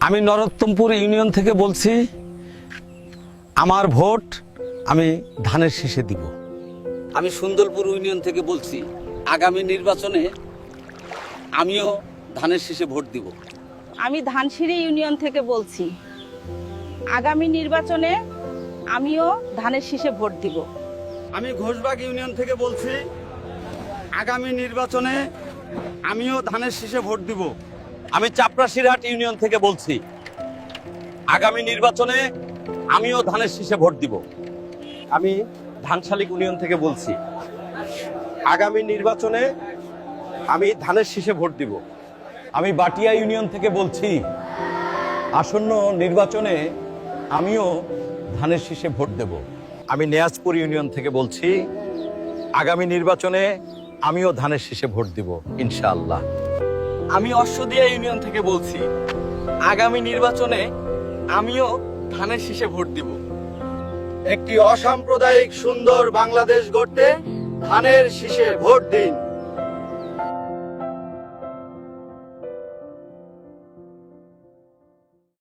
আমি নরোত্তমপুর ইউনিয়ন থেকে বলছি, আমার ভোট আমি ধানের শীষে দিব। আমি সুন্দরপুর ইউনিয়ন থেকে বলছি, আগামী নির্বাচনে আমিও ধানের শীষে ভোট দিব। আমি ধানসিঁড়ি ইউনিয়ন থেকে বলছি, আগামী নির্বাচনে আমিও ধানের শীষে ভোট দিব। আমি ঘোষবাগ ইউনিয়ন থেকে বলছি, আগামী নির্বাচনে আমিও ধানের শীষে ভোট দিব। আমি চাপড়াশিরহাট ইউনিয়ন থেকে বলছি, আগামী নির্বাচনে আমিও ধানের শীষে ভোট দিব। আমি ধানশালিক ইউনিয়ন থেকে বলছি, আগামী নির্বাচনে আমি ধানের শীষে ভোট দিব। আমি বাটিয়া ইউনিয়ন থেকে বলছি, আসন্ন নির্বাচনে আমিও ধানের শীষে ভোট দেব। আমি নেয়াজপুর ইউনিয়ন থেকে বলছি, আগামী নির্বাচনে আমিও ধানের শীষে ভোট দিব ইনশাআল্লাহ। আমি অশ্বদিয়া ইউনিয়ন থেকে বলছি, আগামী নির্বাচনে আমিও ধানের শীষে ভোট দিব। একটি অসাম্প্রদায়িক সুন্দর বাংলাদেশ গড়তে ধানের শীষে ভোট দিন।